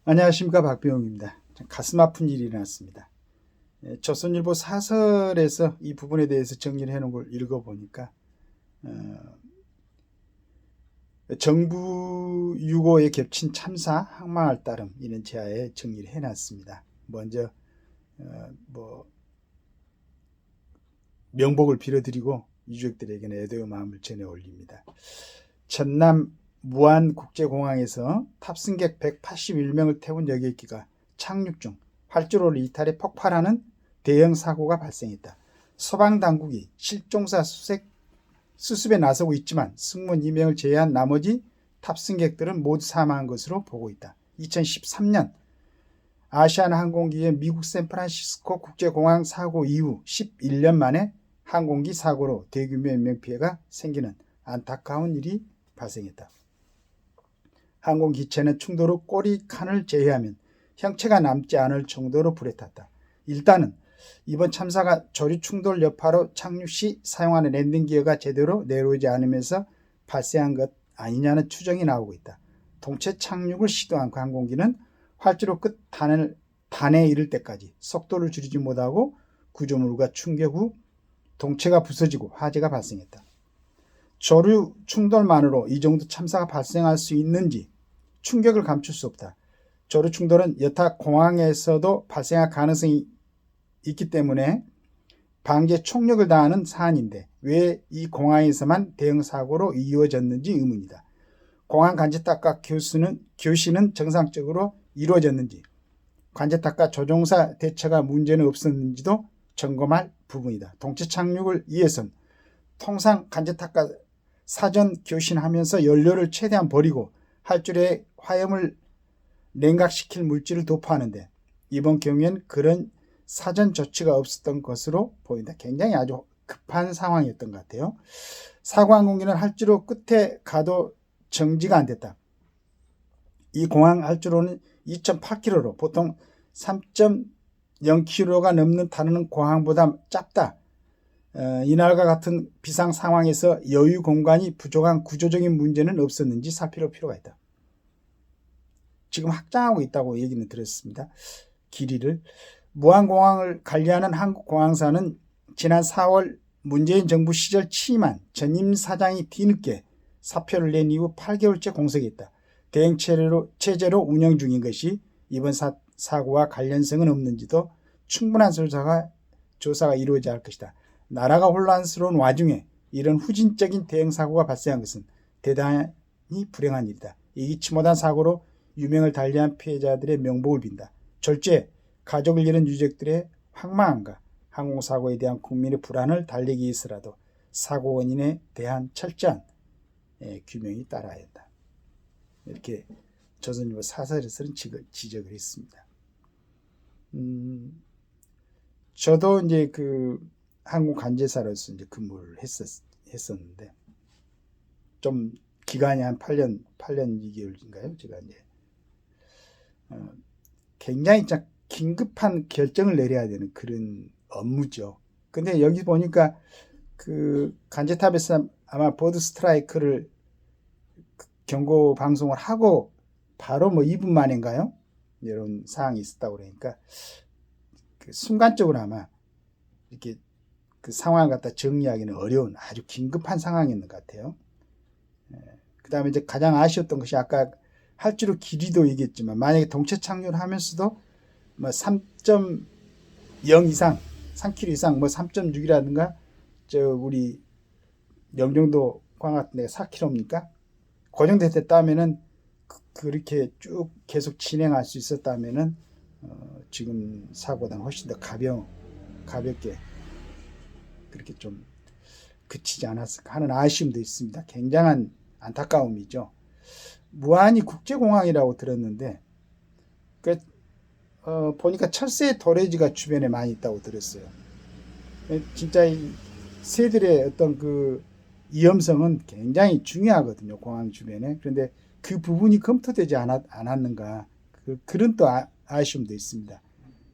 안녕하십니까, 박병욱입니다. 가슴 아픈 일이 일어났습니다. 조선일보 사설에서 이 부분에 대해서 정리를 해놓은 걸 읽어보니까 정부 유고에 겹친 참사 항망할 따름 이런 제하에 정리를 해놨습니다. 먼저 명복을 빌어드리고 유족들에게는 애도의 마음을 전해 올립니다. 전남 무안국제공항에서 탑승객 181명을 태운 여객기가 착륙 중 활주로를 이탈해 폭발하는 대형 사고가 발생했다. 소방당국이 실종사 수습에 나서고 있지만 승무원 2명을 제외한 나머지 탑승객들은 모두 사망한 것으로 보고 있다. 2013년 아시아나항공기의 미국 샌프란시스코 국제공항 사고 이후 11년 만에 항공기 사고로 대규모 인명피해가 생기는 안타까운 일이 발생했다. 항공기체는 충돌 후 꼬리 칸을 제외하면 형체가 남지 않을 정도로 불에 탔다. 일단은 이번 참사가 조류 충돌 여파로 착륙 시 사용하는 랜딩 기어가 제대로 내려오지 않으면서 발생한 것 아니냐는 추정이 나오고 있다. 동체 착륙을 시도한 항공기는 활주로 끝 단에 이를 때까지 속도를 줄이지 못하고 구조물과 충격 후 동체가 부서지고 화재가 발생했다. 조류 충돌만으로 이 정도 참사가 발생할 수 있는지 충격을 감출 수 없다. 조류 충돌은 여타 공항에서도 발생할 가능성이 있기 때문에 방지에 총력을 다하는 사안인데 왜 이 공항에서만 대형 사고로 이루어졌는지 의문이다. 공항 관제탑과 교시는 정상적으로 이루어졌는지 관제탑과 조종사 대처가 문제는 없었는지도 점검할 부분이다. 동체 착륙을 위해선 통상 관제탑과 사전 교신하면서 연료를 최대한 버리고 활주로에 화염을 냉각시킬 물질을 도포하는데 이번 경우에는 그런 사전 조치가 없었던 것으로 보인다. 굉장히 아주 급한 상황이었던 것 같아요. 사고 항공기는 활주로 끝에 가도 정지가 안 됐다. 이 공항 활주로는 2.8km로 보통 3.0km가 넘는 다른 공항보다 짧다. 이날과 같은 비상 상황에서 여유 공간이 부족한 구조적인 문제는 없었는지 살펴볼 필요가 있다. 지금 확장하고 있다고 얘기는 들었습니다. 길이를. 무안공항을 관리하는 한국공항사는 지난 4월 문재인 정부 시절 취임한 전임 사장이 뒤늦게 사표를 낸 이후 8개월째 공석했다. 대행 체제로 운영 중인 것이 이번 사고와 관련성은 없는지도 충분한 조사가 이루어져야 할 것이다. 나라가 혼란스러운 와중에 이런 후진적인 대형 사고가 발생한 것은 대단히 불행한 일이다. 예기치 못한 사고로 유명을 달리한 피해자들의 명복을 빈다. 졸지에 가족을 잃은 유족들의 황망함과 항공사고에 대한 국민의 불안을 달래기 위해서라도 사고 원인에 대한 철저한 규명이 따라야 한다. 이렇게 조선일보 사설에서는 지적을 했습니다. 저도 이제 그 항공 관제사로서 이제 근무를 했었는데 좀 기간이 한 8년 2개월인가요? 제가 이제 굉장히 긴급한 결정을 내려야 되는 그런 업무죠. 근데 여기 보니까 그 관제탑에서 아마 버드 스트라이크를 경고 방송을 하고 바로 2분 만인가요? 이런 사항이 있었다고 그러니까 그 순간적으로 아마 이렇게 그 상황을 갖다 정리하기는 어려운 아주 긴급한 상황이었는 것 같아요. 그 다음에 이제 가장 아쉬웠던 것이 아까 활주로 길이도 얘기했지만 만약에 동체 착륙을 하면서도 3.0 이상, 3km 이상, 3.6이라든가 우리 영종도 광 같은 데가 4km입니까? 그 정도 됐다면은 그렇게 쭉 계속 진행할 수 있었다면은 지금 사고보다는 훨씬 더 가볍게 그렇게 좀 그치지 않았을까 하는 아쉬움도 있습니다. 굉장한 안타까움이죠. 무안이 국제공항이라고 들었는데 보니까 철새 도래지가 주변에 많이 있다고 들었어요. 진짜 이 새들의 어떤 그 위험성은 굉장히 중요하거든요. 공항 주변에. 그런데 그 부분이 검토되지 않았는가 그런 또 아쉬움도 있습니다.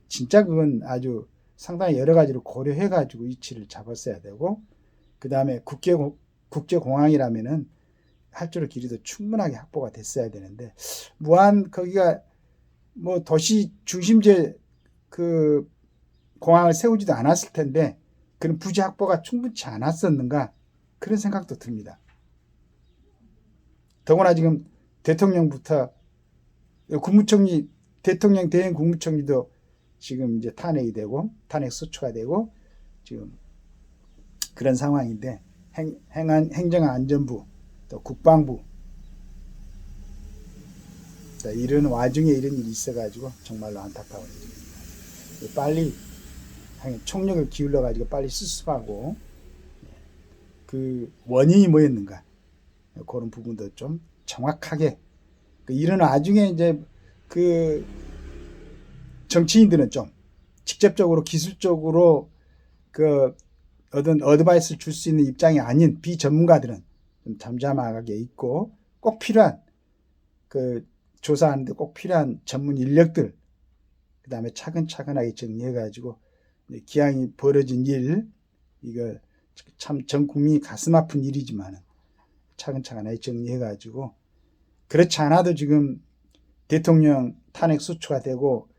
진짜 그건 아주 상당히 여러 가지로 고려해 가지고 위치를 잡았어야 되고 그 다음에 국제공항이라면은 활주로 길이도 충분하게 확보가 됐어야 되는데 무안 거기가 뭐 도시 중심지에 그 공항을 세우지도 않았을 텐데 그런 부지 확보가 충분치 않았었는가 그런 생각도 듭니다. 더구나 지금 대통령부터 국무총리, 대통령 대행 국무총리도 지금 이제 탄핵이 되고 탄핵 소추가 되고 지금 그런 상황인데 행정안전부 또 국방부 이런 와중에 이런 일이 있어가지고 정말로 안타까운 일입니다. 빨리 총력을 기울여 가지고 빨리 수습하고 그 원인이 뭐였는가 그런 부분도 좀 정확하게 이런 와중에 이제 그 정치인들은 좀 직접적으로 기술적으로 그 어떤 어드바이스를 줄 수 있는 입장이 아닌 비전문가들은 좀 잠잠하게 있고 꼭 필요한 그 조사하는데 꼭 필요한 전문 인력들 그 다음에 차근차근하게 정리해가지고 기왕이 벌어진 일 이거 참 전 국민이 가슴 아픈 일이지만 차근차근하게 정리해가지고 그렇지 않아도 지금 대통령 탄핵 소추가 되고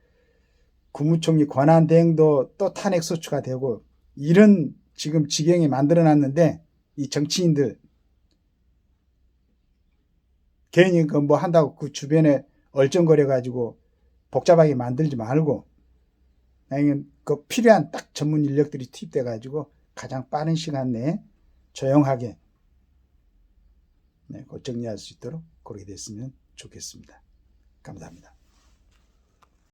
국무총리 권한대행도 또 탄핵 소추가 되고 이런 지금 지경에 만들어놨는데 이 정치인들 괜히 그 뭐 한다고 그 주변에 얼쩡거려가지고 복잡하게 만들지 말고 아니면 그 필요한 딱 전문 인력들이 투입돼가지고 가장 빠른 시간 내에 조용하게 정리할 수 있도록 그렇게 됐으면 좋겠습니다. 감사합니다.